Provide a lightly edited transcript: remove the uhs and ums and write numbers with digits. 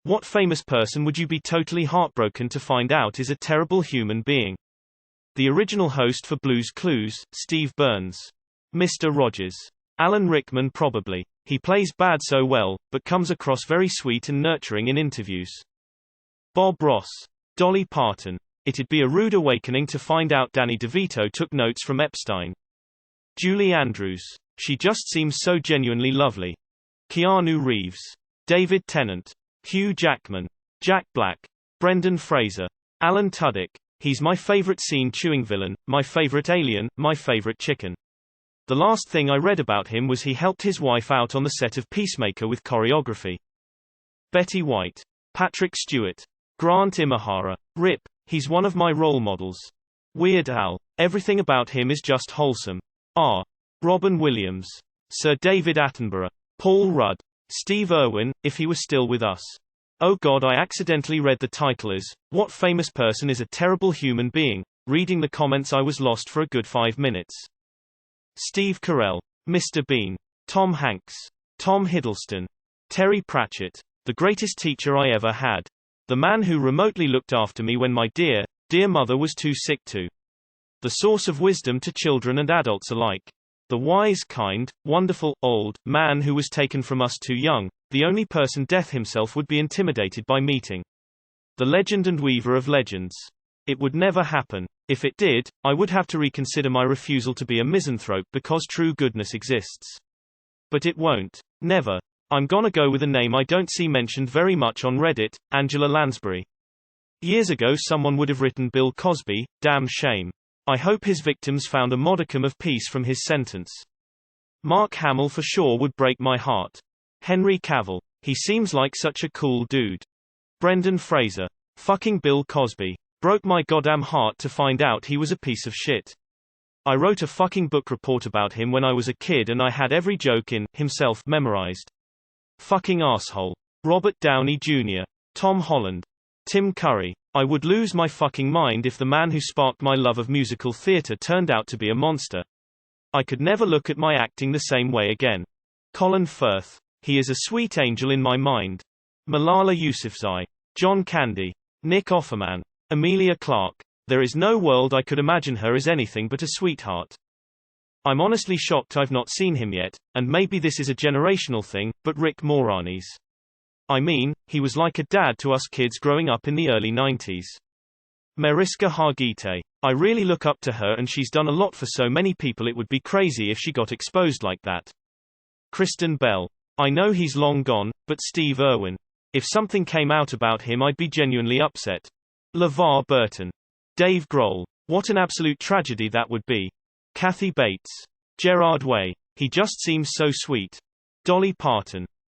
What famous person would you be totally heartbroken to find out is a terrible human being? The original host for Blue's Clues, Steve Burns. Mr. Rogers. Alan Rickman probably. He plays bad so well, but comes across very sweet and nurturing in interviews. Bob Ross. Dolly Parton. It'd be a rude awakening to find out Danny DeVito took notes from Epstein. Julie Andrews. She just seems so genuinely lovely. Keanu Reeves. David Tennant. Hugh Jackman. Jack Black. Brendan Fraser. Alan Tudyk. He's my favorite scene chewing villain, my favorite alien, my favorite chicken. The last thing I read about him was he helped his wife out on the set of Peacemaker with choreography. Betty White. Patrick Stewart. Grant Imahara. Rip. He's one of my role models. Weird Al. Everything about him is just wholesome. R. Robin Williams. Sir David Attenborough. Paul Rudd. Steve Irwin, if he was still with us. Oh God, I accidentally read the title as, What famous person is a terrible human being? Reading the comments I was lost for a good 5 minutes. Steve Carell. Mr. Bean. Tom Hanks. Tom Hiddleston. Terry Pratchett. The greatest teacher I ever had. The man who remotely looked after me when my dear, dear mother was too sick to. The source of wisdom to children and adults alike. The wise, kind, wonderful, old man who was taken from us too young, the only person Death himself would be intimidated by meeting. The legend and weaver of legends. It would never happen. If it did, I would have to reconsider my refusal to be a misanthrope because true goodness exists. But it won't. Never. I'm gonna go with a name I don't see mentioned very much on Reddit, Angela Lansbury. Years ago someone would have written Bill Cosby, damn shame. I hope his victims found a modicum of peace from his sentence. Mark Hamill for sure would break my heart. Henry Cavill. He seems like such a cool dude. Brendan Fraser. Fucking Bill Cosby. Broke my goddamn heart to find out he was a piece of shit. I wrote a fucking book report about him when I was a kid and I had every joke in himself memorized. Fucking asshole. Robert Downey Jr. Tom Holland. Tim Curry. I would lose my fucking mind if the man who sparked my love of musical theater turned out to be a monster. I could never look at my acting the same way again. Colin Firth. He is a sweet angel in my mind. Malala Yousafzai. John Candy. Nick Offerman. Emilia Clarke. There is no world I could imagine her as anything but a sweetheart. I'm honestly shocked I've not seen him yet, and maybe this is a generational thing, but Rick Moranis. I mean, he was like a dad to us kids growing up in the early 90s. Mariska Hargitay. I really look up to her and she's done a lot for so many people it would be crazy if she got exposed like that. Kristen Bell. I know he's long gone, but Steve Irwin. If something came out about him I'd be genuinely upset. LeVar Burton. Dave Grohl. What an absolute tragedy that would be. Kathy Bates. Gerard Way. He just seems so sweet. Dolly Parton.